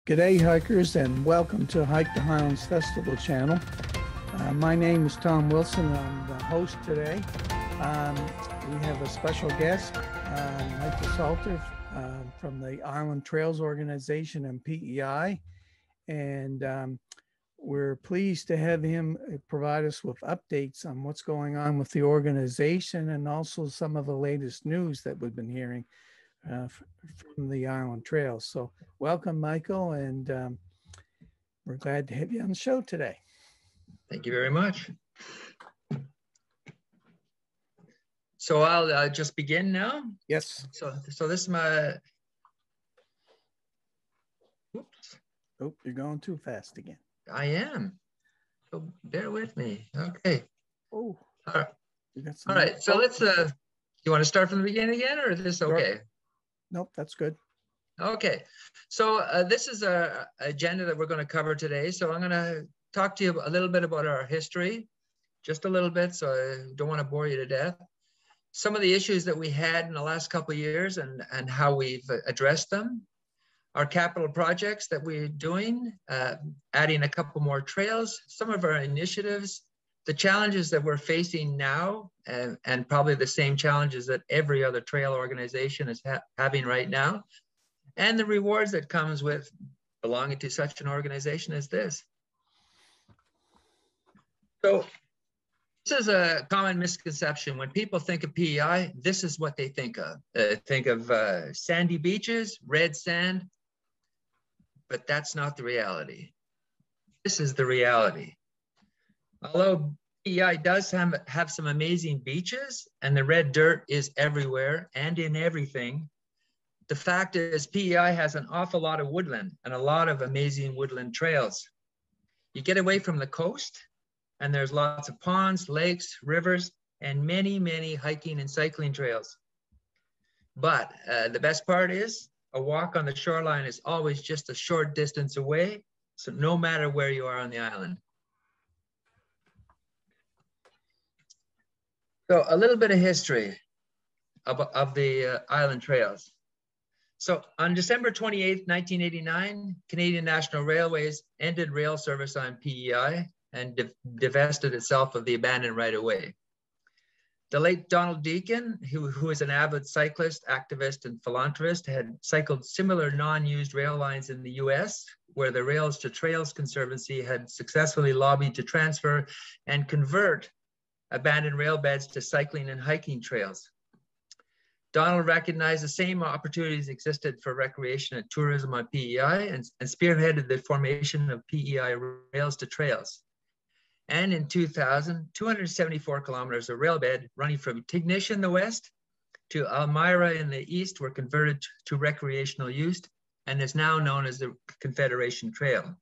G'day hikers and welcome to Hike the Highlands Festival channel. My name is Tom Wilson. I'm the host today. We have a special guest, Michael Salter from the Island Trails Organization and PEI. And we're pleased to have him provide us with updates on what's going on with the organization and also some of the latest news that we've been hearing from the Island Trails. So welcome, Michael, and we're glad to have you on the show today. Thank you very much. So I'll just begin now. Yes. So this is my, oops. Oh, you're going too fast again. I am. So bear with me. Okay. Oh. All right. All right. So let's, you want to start from the beginning again, or is this okay? Sure. Nope, that's good. Okay. So this is our agenda that we're going to cover today. So I'm going to talk to you a little bit about our history, just a little bit, so I don't want to bore you to death. Some of the issues that we had in the last couple of years and how we've addressed them. Our capital projects that we're doing, adding a couple more trails, some of our initiatives, the challenges that we're facing now, and probably the same challenges that every other trail organization is having right now, and the rewards that comes with belonging to such an organization as this. So this is a common misconception. When people think of PEI, this is what they think of. Think of sandy beaches, red sand, but that's not the reality. This is the reality. Although PEI does have some amazing beaches and the red dirt is everywhere and in everything, the fact is PEI has an awful lot of woodland and a lot of amazing woodland trails. You get away from the coast and there's lots of ponds, lakes, rivers, and many, many hiking and cycling trails. But the best part is a walk on the shoreline is always just a short distance away, so no matter where you are on the island. So a little bit of history of the Island Trails. So on December 28th, 1989, Canadian National Railways ended rail service on PEI and divested itself of the abandoned right-of-way. The late Donald Deacon, who is an avid cyclist, activist, and philanthropist, had cycled similar non-used rail lines in the US, where the Rails to Trails Conservancy had successfully lobbied to transfer and convert abandoned rail beds to cycling and hiking trails. Donald recognized the same opportunities existed for recreation and tourism on PEI and spearheaded the formation of PEI Rails to Trails. And in 2000, 274 kilometers of rail bed running from Tignish in the west to Elmira in the east were converted to recreational use and is now known as the Confederation Trail.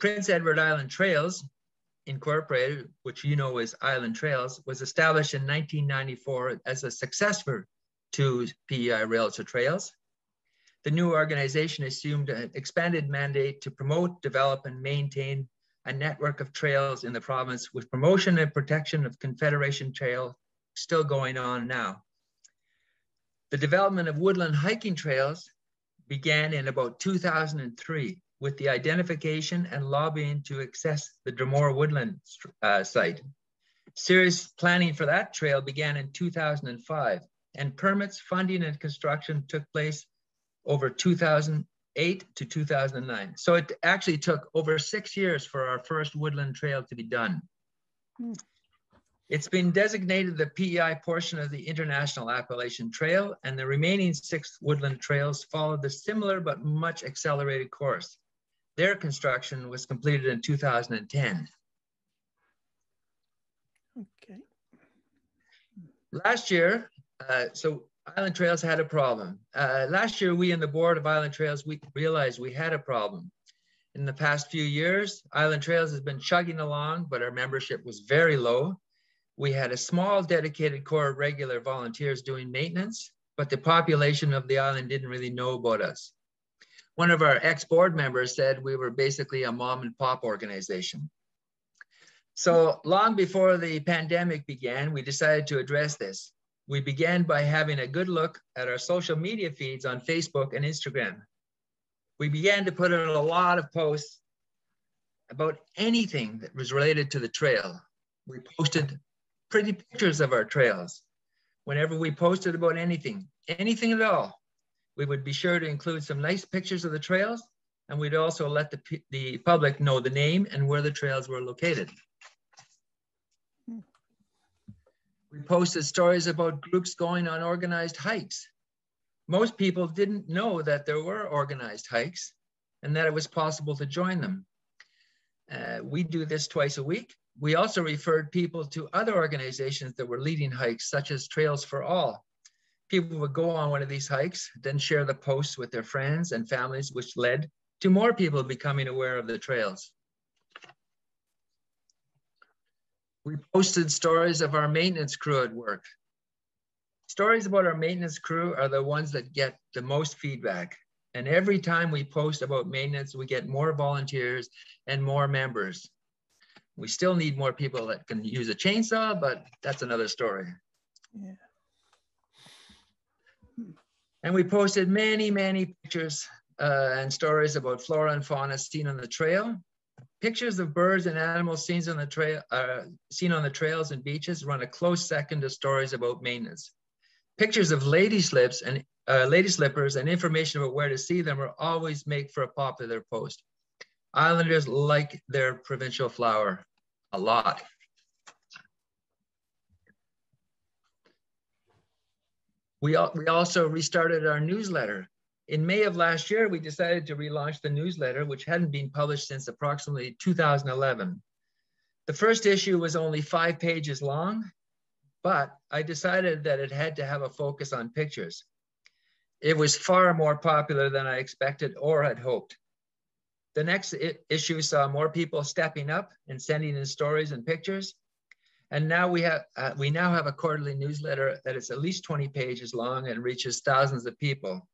Prince Edward Island Trails Incorporated, which you know is Island Trails, was established in 1994 as a successor to PEI Rails to Trails. The new organization assumed an expanded mandate to promote, develop, and maintain a network of trails in the province, with promotion and protection of Confederation Trail still going on now. The development of woodland hiking trails began in about 2003 with the identification and lobbying to access the Drumore Woodland site. Serious planning for that trail began in 2005, and permits, funding, and construction took place over 2008 to 2009. So it actually took over 6 years for our first woodland trail to be done. It's been designated the PEI portion of the International Appalachian Trail, and the remaining 6 woodland trails followed the similar but much accelerated course. Their construction was completed in 2010. Okay. Last year, so Island Trails had a problem. Last year, we in the board of Island Trails, we realized we had a problem. In the past few years, Island Trails has been chugging along, but our membership was very low. We had a small dedicated core of regular volunteers doing maintenance, but the population of the island didn't really know about us. One of our ex-board members said we were basically a mom and pop organization. So long before the pandemic began, we decided to address this. We began by having a good look at our social media feeds on Facebook and Instagram. We began to put out a lot of posts about anything that was related to the trail. We posted pretty pictures of our trails. Whenever we posted about anything at all, we would be sure to include some nice pictures of the trails, and we'd also let the public know the name and where the trails were located. We posted stories about groups going on organized hikes. Most people didn't know that there were organized hikes and that it was possible to join them. We do this twice a week. We also referred people to other organizations that were leading hikes, such as Trails for All. People would go on one of these hikes, then share the posts with their friends and families, which led to more people becoming aware of the trails. We posted stories of our maintenance crew at work. Stories about our maintenance crew are the ones that get the most feedback. And every time we post about maintenance, we get more volunteers and more members. We still need more people that can use a chainsaw, but that's another story. Yeah. And we posted many, many pictures and stories about flora and fauna seen on the trail. Pictures of birds and animals seen on the trails and beaches run a close second to stories about maintenance. Pictures of lady slippers and information about where to see them are always make for a popular post. Islanders like their provincial flower a lot. We also restarted our newsletter. In May of last year, we decided to relaunch the newsletter, which hadn't been published since approximately 2011. The first issue was only 5 pages long, but I decided that it had to have a focus on pictures. It was far more popular than I expected or had hoped. The next issue saw more people stepping up and sending in stories and pictures. And now we now have a quarterly newsletter that is at least 20 pages long and reaches thousands of people.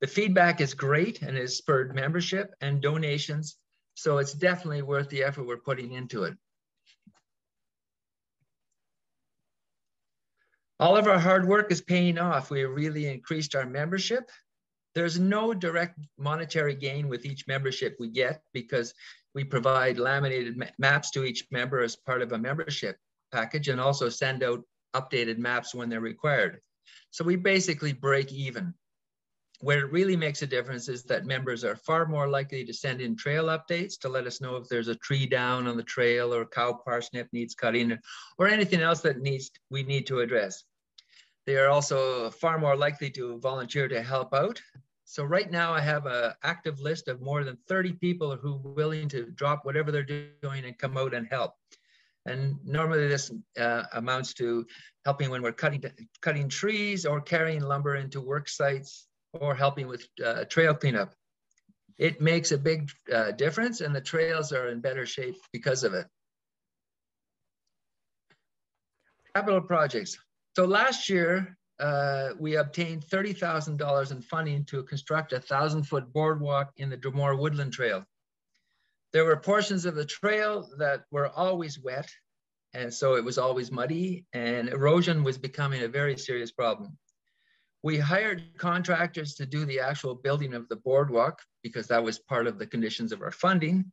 The feedback is great and has spurred membership and donations, so it's definitely worth the effort we're putting into it. All of our hard work is paying off. We really increased our membership. There's no direct monetary gain with each membership we get because we provide laminated maps to each member as part of a membership package and also send out updated maps when they're required. So we basically break even. Where it really makes a difference is that members are far more likely to send in trail updates to let us know if there's a tree down on the trail or cow parsnip needs cutting or anything else that we need to address. They are also far more likely to volunteer to help out. So right now I have an active list of more than 30 people who are willing to drop whatever they're doing and come out and help. And normally this amounts to helping when we're cutting trees or carrying lumber into work sites or helping with trail cleanup. It makes a big difference and the trails are in better shape because of it. Capital projects. So last year, we obtained $30,000 in funding to construct a 1,000-foot boardwalk in the Drumore Woodland Trail. There were portions of the trail that were always wet, and so it was always muddy, and erosion was becoming a very serious problem. We hired contractors to do the actual building of the boardwalk because that was part of the conditions of our funding,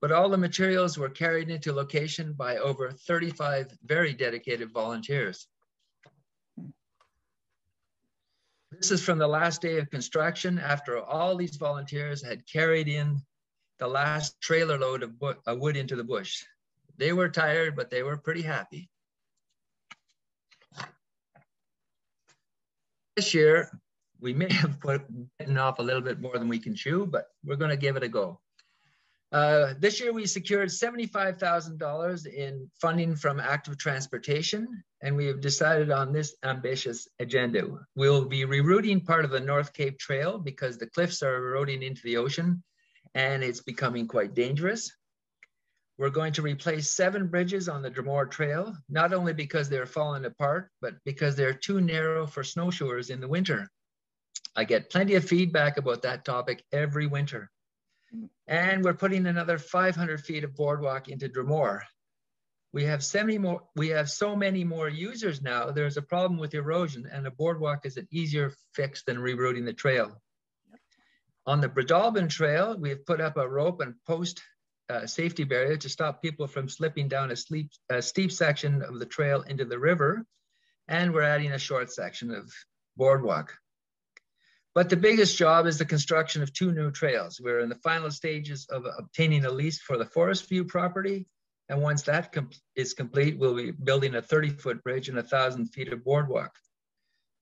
but all the materials were carried into location by over 35 very dedicated volunteers. This is from the last day of construction after all these volunteers had carried in the last trailer load of wood into the bush. They were tired, but they were pretty happy. This year, we may have bitten off a little bit more than we can chew, but we're going to give it a go. This year, we secured $75,000 in funding from Active Transportation, and we have decided on this ambitious agenda. We'll be rerouting part of the North Cape Trail because the cliffs are eroding into the ocean, and it's becoming quite dangerous. We're going to replace 7 bridges on the Drumore Trail, not only because they're falling apart, but because they're too narrow for snowshoers in the winter. I get plenty of feedback about that topic every winter. And we're putting another 500 feet of boardwalk into Drumore. We have so many more users now, there's a problem with erosion, and a boardwalk is an easier fix than rerouting the trail. On the Bredalbin Trail, we've put up a rope and post safety barrier to stop people from slipping down a steep section of the trail into the river. And we're adding a short section of boardwalk. But the biggest job is the construction of 2 new trails. We're in the final stages of obtaining a lease for the Forest View property. And once that is complete, we'll be building a 30-foot bridge and 1,000 feet of boardwalk.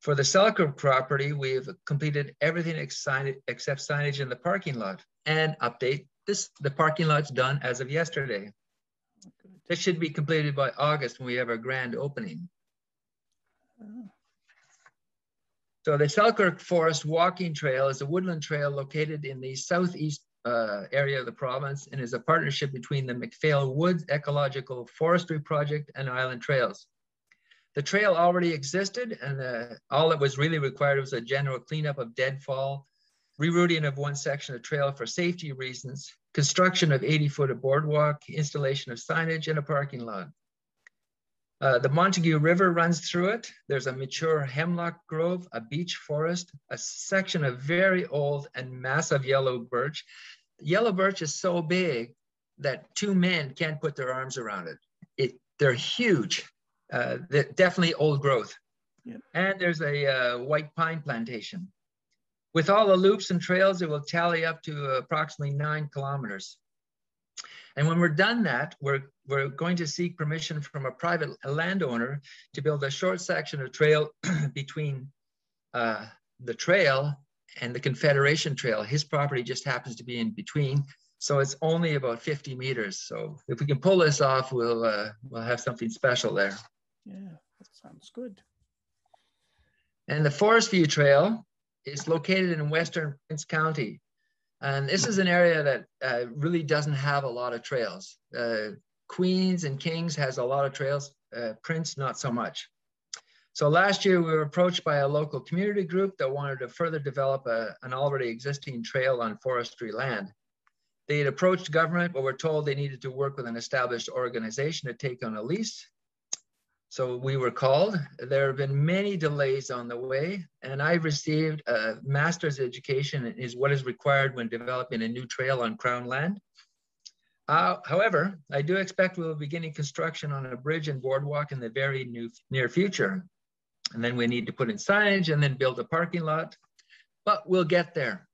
For the Selkirk property, we've completed everything except signage in the parking lot. And update, the parking lot's done as of yesterday. This should be completed by August when we have our grand opening. So the Selkirk Forest Walking Trail is a woodland trail located in the southeast area of the province and is a partnership between the McPhail Woods Ecological Forestry Project and Island Trails. The trail already existed, and all that was really required was a general cleanup of deadfall, rerouting of one section of trail for safety reasons, construction of 80-foot of boardwalk, installation of signage, and a parking lot. The Montague River runs through it. There's a mature hemlock grove, a beech forest, a section of very old and massive yellow birch. Yellow birch is so big that 2 men can't put their arms around it. They're huge. They're definitely old growth. Yep. And there's a white pine plantation. With all the loops and trails, it will tally up to approximately 9 kilometers. And when we're done that, we're going to seek permission from a private landowner to build a short section of trail between the trail and the Confederation Trail. His property just happens to be in between. So it's only about 50 meters. So if we can pull this off, we'll have something special there. Yeah, that sounds good. And the Forest View Trail is located in Western Prince County. And this is an area that really doesn't have a lot of trails. Queens and Kings has a lot of trails, Prince not so much. So last year we were approached by a local community group that wanted to further develop an already existing trail on forestry land. They had approached government, but were told they needed to work with an established organization to take on a lease. So we were called. There have been many delays on the way, and I received a master's education is what is required when developing a new trail on Crown land. However, I do expect we'll be beginning construction on a bridge and boardwalk in the very near future. And then we need to put in signage and then build a parking lot, but we'll get there.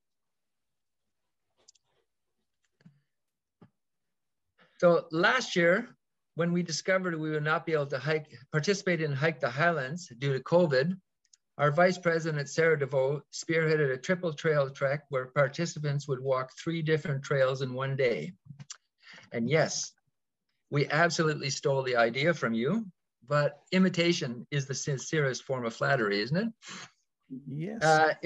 So last year, when we discovered we would not be able to participate in Hike the Highlands due to COVID, our Vice President, Sarah DeVoe, spearheaded a triple trail trek where participants would walk 3 different trails in one day. And yes, we absolutely stole the idea from you, but imitation is the sincerest form of flattery, isn't it? Yes.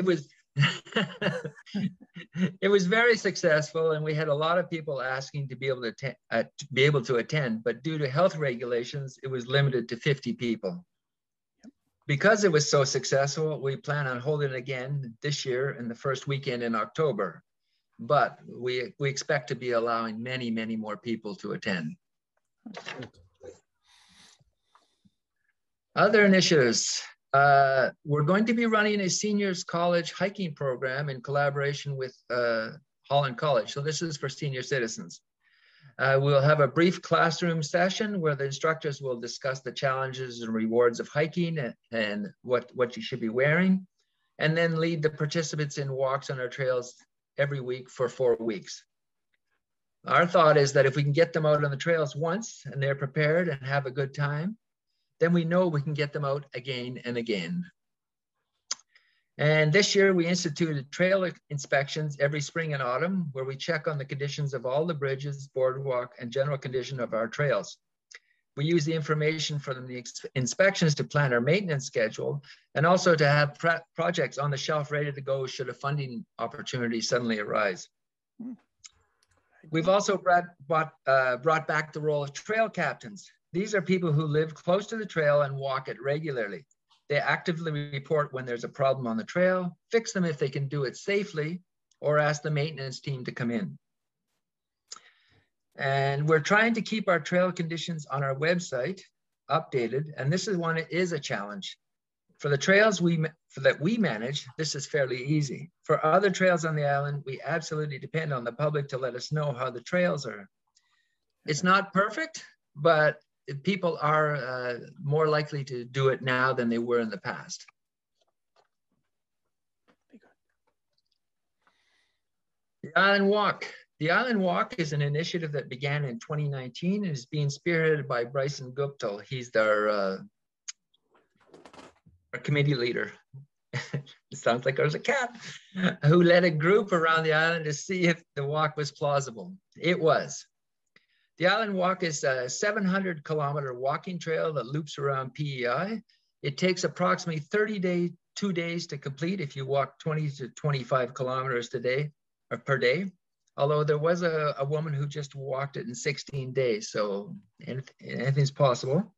It was very successful, and we had a lot of people asking to be able to attend, but due to health regulations, it was limited to 50 people. Yep. Because it was so successful, we plan on holding it again this year in the first weekend in October, but we expect to be allowing many, many more people to attend. Other initiatives. We're going to be running a seniors college hiking program in collaboration with Holland College. So this is for senior citizens. We'll have a brief classroom session where the instructors will discuss the challenges and rewards of hiking and what you should be wearing, and then lead the participants in walks on our trails every week for 4 weeks. Our thought is that if we can get them out on the trails once and they're prepared and have a good time, then we know we can get them out again and again. And this year we instituted trail inspections every spring and autumn, where we check on the conditions of all the bridges, boardwalk, and general condition of our trails. We use the information from the inspections to plan our maintenance schedule, and also to have projects on the shelf ready to go should a funding opportunity suddenly arise. We've also brought back the role of trail captains. These are people who live close to the trail and walk it regularly. They actively report when there's a problem on the trail, fix them if they can do it safely, or ask the maintenance team to come in. And we're trying to keep our trail conditions on our website updated, and this is one that is a challenge. For the trails that we manage, this is fairly easy. For other trails on the island, we absolutely depend on the public to let us know how the trails are. It's not perfect, but people are more likely to do it now than they were in the past. The Island Walk. The Island Walk is an initiative that began in 2019 and is being spearheaded by Bryson Guptill. He's our committee leader. It sounds like there's a cat, who led a group around the island to see if the walk was plausible. It was. The Island Walk is a 700-kilometer walking trail that loops around PEI. It takes approximately 2 days to complete if you walk 20 to 25 kilometers per day. Although there was a woman who just walked it in 16 days, so anything's possible.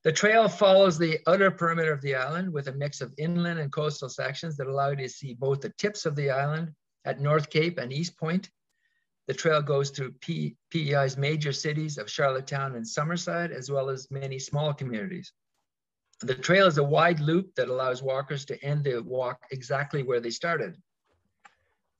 The trail follows the outer perimeter of the island with a mix of inland and coastal sections that allow you to see both the tips of the island at North Cape and East Point. The trail goes through PEI's major cities of Charlottetown and Summerside, as well as many small communities. The trail is a wide loop that allows walkers to end the walk exactly where they started.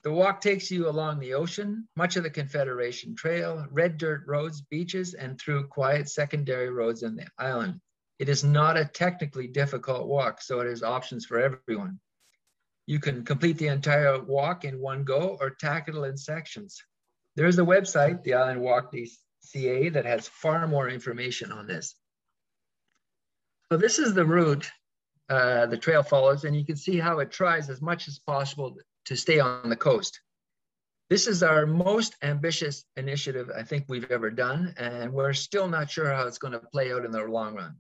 The walk takes you along the ocean, much of the Confederation Trail, red dirt roads, beaches, and through quiet secondary roads in the island. It is not a technically difficult walk, so it has options for everyone. You can complete the entire walk in one go or tackle it in sections. There is a website, the Island Walk CA, that has far more information on this. So this is the route the trail follows, and you can see how it tries as much as possible to stay on the coast. This is our most ambitious initiative I think we've ever done, and we're still not sure how it's going to play out in the long run.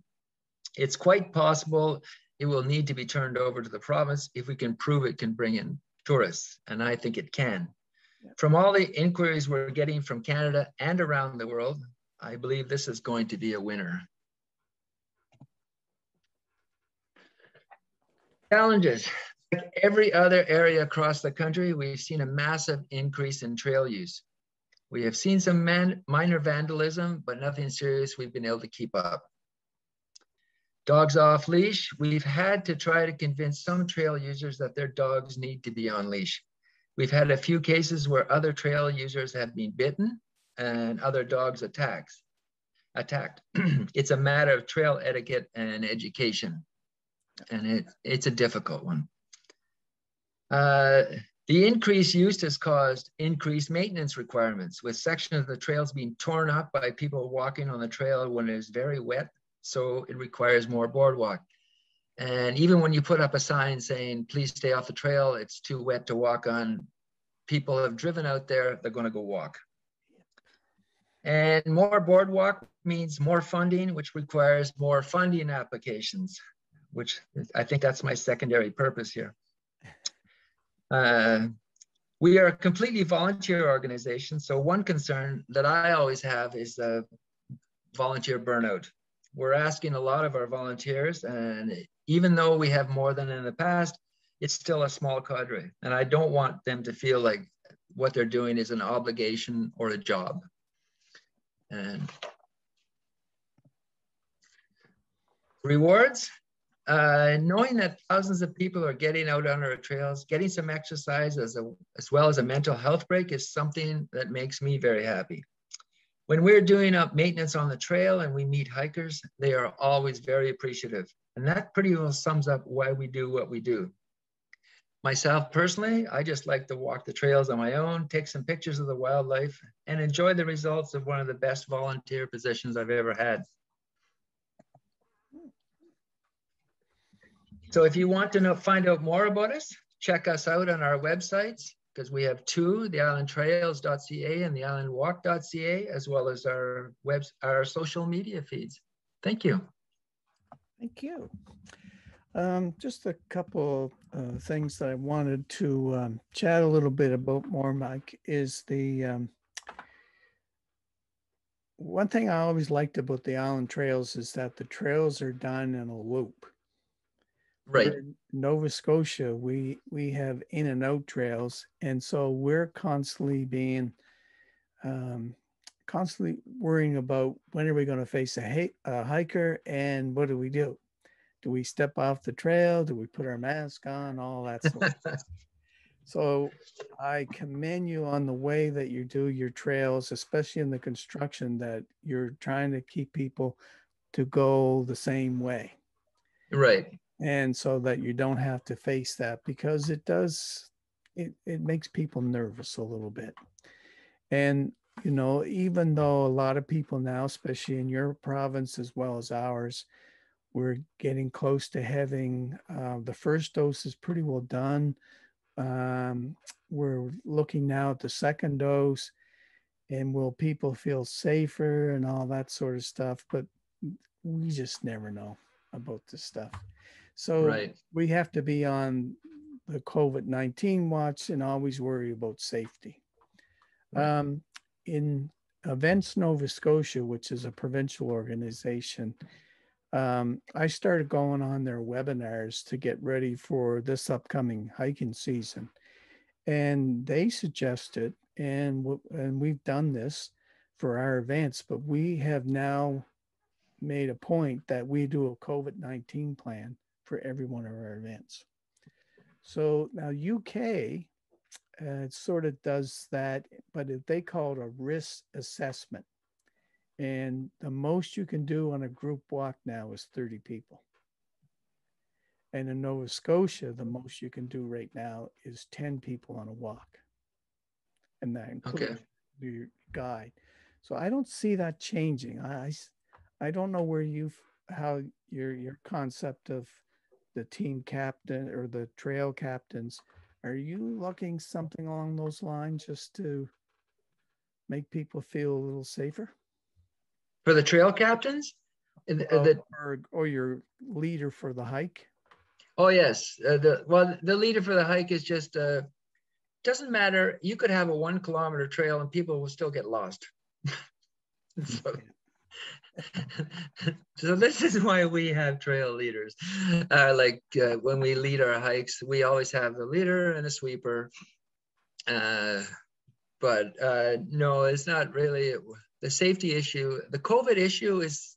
It's quite possible it will need to be turned over to the province if we can prove it can bring in tourists, and I think it can. From all the inquiries we're getting from Canada and around the world, I believe this is going to be a winner. Challenges. Like every other area across the country, we've seen a massive increase in trail use. We have seen some minor vandalism, but nothing serious we've been able to keep up. Dogs off leash. We've had to try to convince some trail users that their dogs need to be on leash. We've had a few cases where other trail users have been bitten and other dogs attacked. It's a matter of trail etiquette and education, and it's a difficult one. The increased use has caused increased maintenance requirements, with sections of the trails being torn up by people walking on the trail when it is very wet, so it requires more boardwalk. And even when you put up a sign saying, please stay off the trail, it's too wet to walk on, people have driven out there, they're going to go walk. And more boardwalk means more funding, which requires more funding applications, which I think that's my secondary purpose here. We are a completely volunteer organization, so one concern that I always have is the volunteer burnout. We're asking a lot of our volunteers, and even though we have more than in the past, it's still a small cadre, and I don't want them to feel like what they're doing is an obligation or a job. And rewards, knowing that thousands of people are getting out on our trails, getting some exercise as well as a mental health break is something that makes me very happy. When we're doing up maintenance on the trail and we meet hikers, they are always very appreciative. And that pretty well sums up why we do what we do. Myself personally, I just like to walk the trails on my own, take some pictures of the wildlife, and enjoy the results of one of the best volunteer positions I've ever had. So if you want to find out more about us, check us out on our websites, because we have two, theislandtrails.ca and theislandwalk.ca, as well as our social media feeds. Thank you. Thank you. Just a couple things that I wanted to chat a little bit about more, Mike, is the one thing I always liked about the island trails is that the trails are done in a loop. Right. In Nova Scotia, we have in and out trails, and so we're constantly being constantly worrying about when are we going to face a hiker and what do we do. Do we step off the trail? Do we put our mask on? All that sort of stuff. So I commend you on the way that you do your trails, especially in the construction, that you're trying to keep people to go the same way. Right. And so that you don't have to face that, because it makes people nervous a little bit. And, even though a lot of people now, especially in your province as well as ours, we're getting close to having the first dose is pretty well done. We're looking now at the second dose, and will people feel safer and all that sort of stuff. But we just never know about this stuff. So Right. we have to be on the COVID-19 watch and always worry about safety. Right. In Events Nova Scotia, which is a provincial organization, I started going on their webinars to get ready for this upcoming hiking season. And they suggested, and we've done this for our events, but we have now made a point that we do a COVID-19 plan for every one of our events. So now UK it sort of does that, but they call it a risk assessment. And the most you can do on a group walk now is 30 people. And in Nova Scotia, the most you can do right now is 10 people on a walk. And that includes your guide. So I don't see that changing. I don't know how your concept of the team captain or the trail captains, are you looking something along those lines just to make people feel a little safer? For the trail captains? Or your leader for the hike? Oh, yes. The leader for the hike is just, doesn't matter. You could have a 1 kilometer trail and people will still get lost. So this is why we have trail leaders. When we lead our hikes, we always have a leader and a sweeper. But no, it's not really the safety issue. The COVID issue is,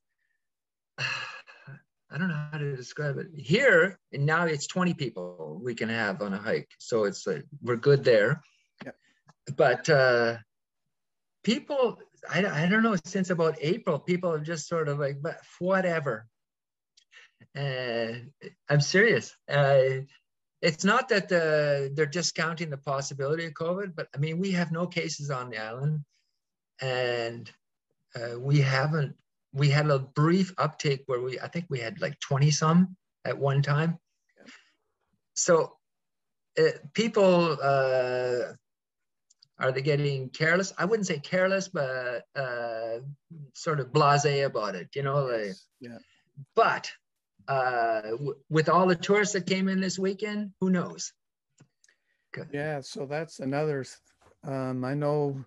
I don't know how to describe it. Here, and now it's 20 people we can have on a hike. So it's like, we're good there. Yeah. But people, I don't know, since about April, people are just sort of like, but whatever. I'm serious. It's not that they're discounting the possibility of COVID, but I mean, we have no cases on the island, and we had a brief uptake where I think we had like 20 some at one time. Yeah. So people, are they getting careless? I wouldn't say careless, but sort of blasé about it, Yes. Yeah. But with all the tourists that came in this weekend, who knows? Good. Yeah, so that's another. I know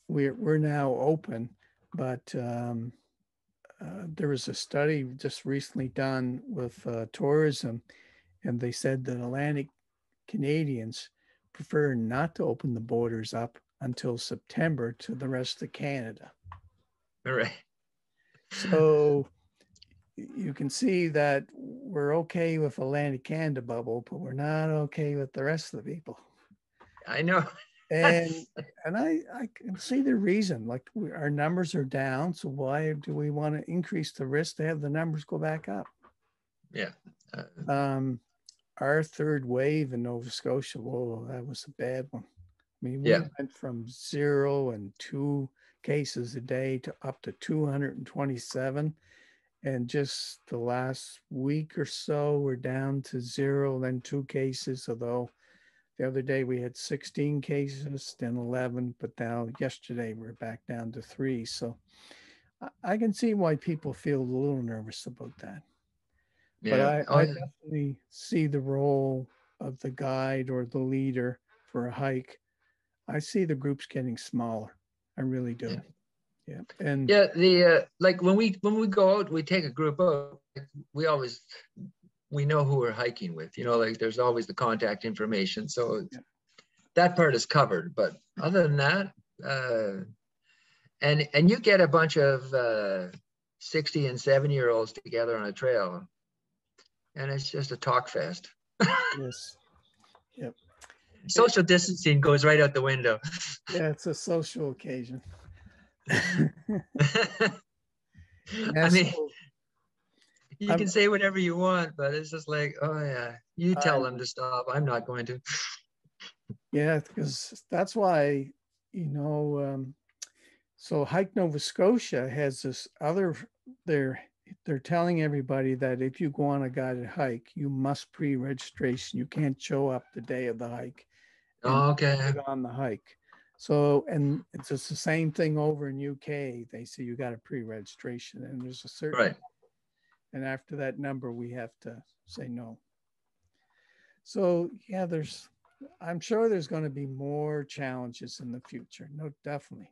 we're now open, but there was a study just recently done with tourism, and they said that Atlantic Canadians prefer not to open the borders up until September to the rest of Canada. All right. So you can see that we're okay with Atlantic Canada bubble, but we're not okay with the rest of the people. I know. And I can see the reason. Like our numbers are down, so why do we want to increase the risk to have the numbers go back up? Yeah. Our third wave in Nova Scotia, whoa, that was a bad one. I mean, we went from 0 and 2 cases a day to up to 227. And just the last week or so, we're down to 0, then 2 cases, although the other day we had 16 cases, then 11, but now yesterday we're back down to 3. So I can see why people feel a little nervous about that. Yeah. But I definitely see the role of the guide or the leader for a hike. I see the groups getting smaller. I really do. Yeah. And like when we go out, we take a group out. We know who we're hiking with, like there's always the contact information. So that part is covered. But other than that, and you get a bunch of 60 and 70-year-olds together on a trail. and it's just a talk fest. Yes. Yep. Social distancing goes right out the window. Yeah, it's a social occasion. I Yeah, mean, so you I'm, can say whatever you want, but it's just like, oh yeah, you I tell them know. to stop. I'm not going to. Yeah, because that's why, so Hike Nova Scotia has this other, they're they're telling everybody that if you go on a guided hike, you must pre-registration. You can't show up the day of the hike and Okay. get on the hike. So, and it's just the same thing over in UK. They say you got a pre-registration, and there's a certain, Right. and after that number, we have to say no. So, yeah, I'm sure there's going to be more challenges in the future. No, definitely.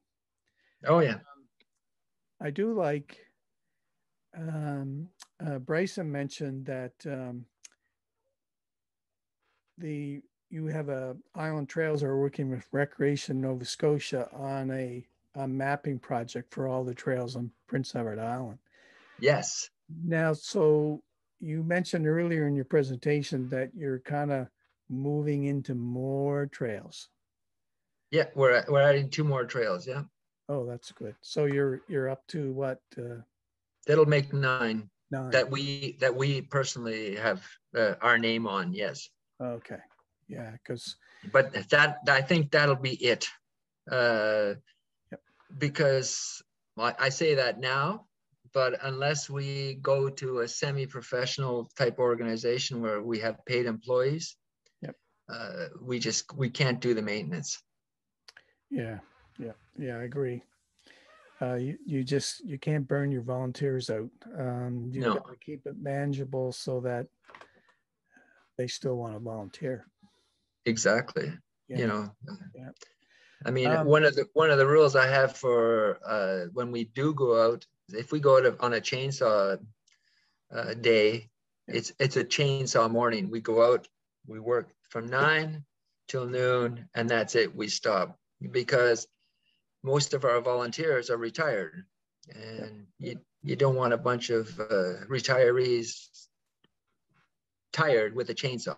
Oh yeah. I do like, Bryson mentioned that the you have a Island Trails are working with Recreation Nova Scotia on a mapping project for all the trails on Prince Edward Island. Yes. Now, so you mentioned earlier in your presentation that you're kind of moving into more trails. Yeah, we're adding 2 more trails. Yeah, Oh, that's good. So you're up to what, that'll make 9 9? that we personally have our name on. Yes, Okay, yeah, because but that I think that'll be it. Uh, yep, because well, I say that now, but unless we go to a semi-professional type organization where we have paid employees, yep, we can't do the maintenance. yeah, yeah, yeah, I agree. You can't burn your volunteers out. You've got No, to keep it manageable so that they still want to volunteer. exactly. You Yeah, know, yeah. I mean, Um, one of the rules I have for when we do go out, if we go on a chainsaw day, yep, it's a chainsaw morning. We go out, we work from 9 till noon, and that's it. We stop because most of our volunteers are retired, yep. and you don't want a bunch of retirees tired with a chainsaw.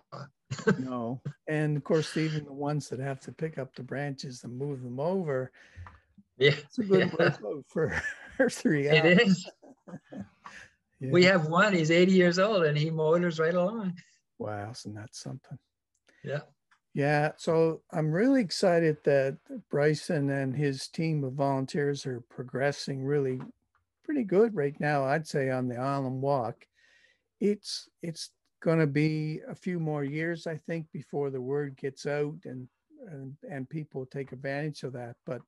No, and of course, even the ones that have to pick up the branches and move them over, Yeah, it's a good yeah, workload for 3 hours. it is. We Yeah. have one. He's 80 years old, and he motors right along. Wow, isn't that something? Yeah. Yeah, so I'm really excited that Bryson and his team of volunteers are progressing really pretty good right now, I'd say, on the Island Walk. It's going to be a few more years, I think, before the word gets out and people take advantage of that. But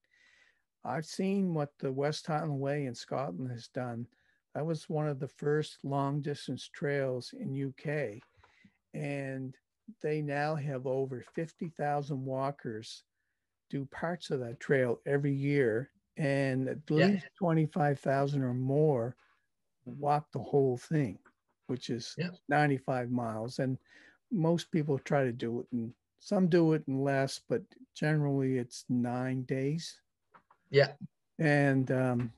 I've seen what the West Highland Way in Scotland has done. That was one of the first long distance trails in UK, and they now have over 50,000 walkers do parts of that trail every year, and at Yeah. least 25,000 or more walk the whole thing, which is Yeah. 95 miles. And most people try to do it, and some do it in less, but generally it's 9 days. Yeah. And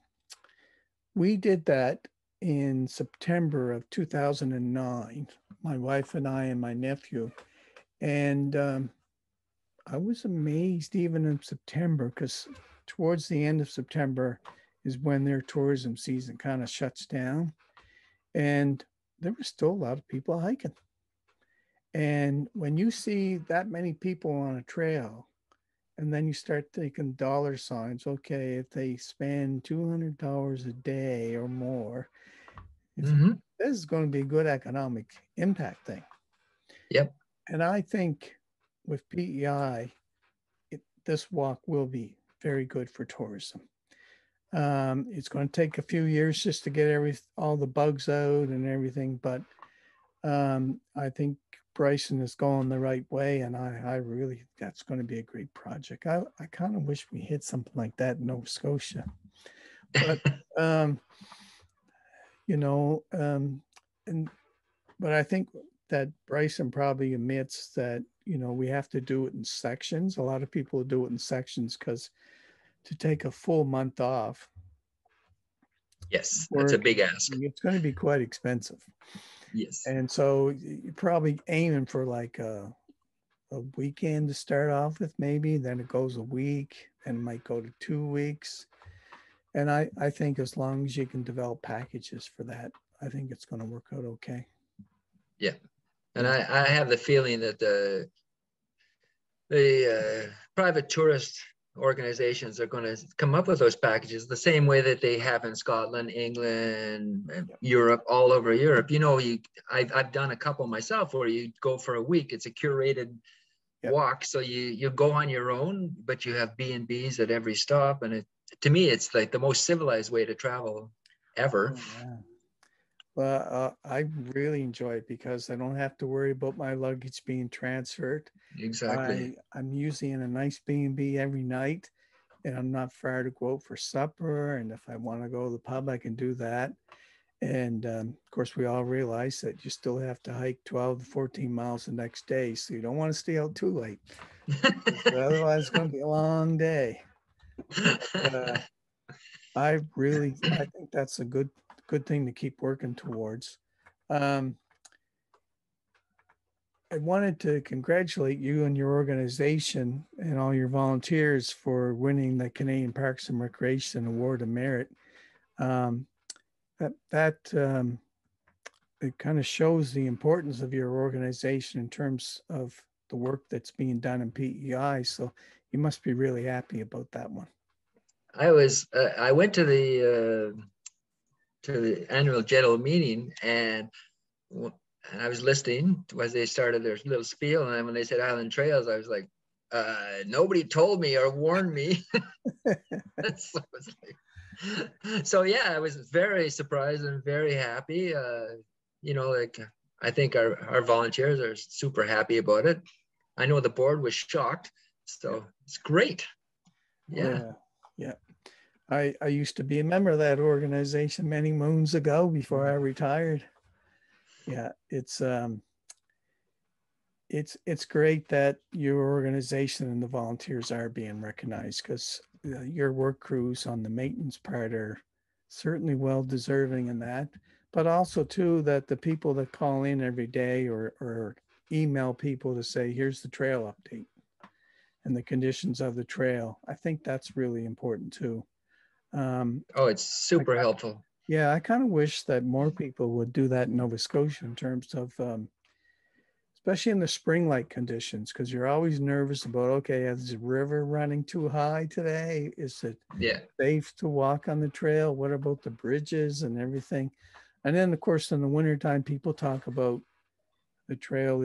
we did that in September of 2009, my wife and I and my nephew. And I was amazed even in September, because towards the end of September is when their tourism season kind of shuts down. And there were still a lot of people hiking. And when you see that many people on a trail, and then you start thinking dollar signs, okay, if they spend $200 a day or more, this Mm-hmm. is going to be a good economic impact thing. Yep. And I think with PEI, this walk will be very good for tourism. It's going to take a few years just to get all the bugs out and everything, but I think Bryson is going the right way, and I really that's going to be a great project. I kind of wish we hit something like that in Nova Scotia, but um, you know, and but I think that Bryson probably admits that we have to do it in sections. A lot of people do it in sections because to take a full month off Yes, that's a work. big ask. It's going to be quite expensive. Yes. And so you're probably aiming for like a weekend to start off with, maybe. Then it goes a week and might go to 2 weeks. And I think as long as you can develop packages for that, I think it's going to work out okay. Yeah. And I have the feeling that the private tourist organizations are going to come up with those packages the same way that they have in Scotland, England, Europe, all over Europe. You know, I've done a couple myself where you go for a week. It's a curated walk, so you go on your own, but you have B&Bs at every stop, and to me, it's like the most civilized way to travel ever. Oh, yeah. Well, I really enjoy it because I don't have to worry about my luggage being transferred. Exactly. I'm usually in a nice B&B every night, and I'm not far to go out for supper. And if I want to go to the pub, I can do that. And of course, we all realize that you still have to hike 12 to 14 miles the next day. So you don't want to stay out too late. Otherwise, it's going to be a long day. But, I think that's a good thing to keep working towards. I wanted to congratulate you and your organization and all your volunteers for winning the Canadian Parks and Recreation Award of Merit. It kind of shows the importance of your organization in terms of the work that's being done in PEI. So you must be really happy about that one. I went to the annual general meeting, and I was listening as they started their little spiel, and then when they said Island Trails, I was like, nobody told me or warned me. So yeah, I was very surprised and very happy. You know, like I think our volunteers are super happy about it. I know the board was shocked, so it's great. Yeah. Yeah. I used to be a member of that organization many moons ago before I retired. Yeah, it's great that your organization and the volunteers are being recognized, because your work crews on the maintenance part are certainly well deserving in that, but also too that the people that call in every day or email people to say, here's the trail update and the conditions of the trail. I think that's really important too. It's super helpful. Yeah, I kind of wish that more people would do that in Nova Scotia in terms of, especially in the spring-like conditions, because you're always nervous about, okay, is the river running too high today? Is it safe to walk on the trail? What about the bridges and everything? And then, of course, in the wintertime, people talk about the trail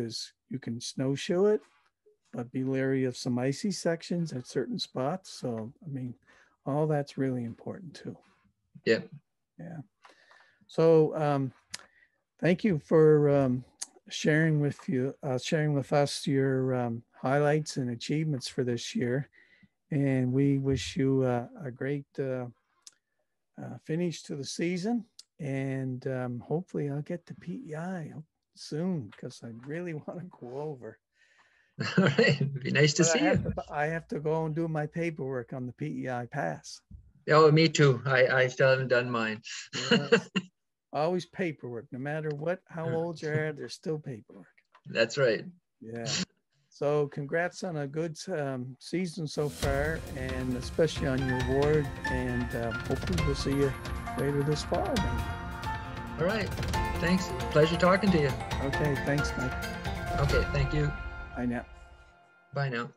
you can snowshoe it, but be leery of some icy sections at certain spots. So, I mean, all that's really important too. Yeah. So thank you for sharing with us your highlights and achievements for this year. And we wish you a great finish to the season. And hopefully I'll get to PEI soon, because I really want to go over. All right. It'd be nice to see you. I have to go and do my paperwork on the PEI pass. Oh, me too. I still haven't done mine. Yes. Always paperwork, no matter how old you are, there's still paperwork. That's right. Yeah. So congrats on a good season so far, and especially on your award. And hopefully we'll see you later this fall. Maybe. All right. Thanks. Pleasure talking to you. Okay. Thanks, Mike. Okay. Thank you. Bye now. Bye now.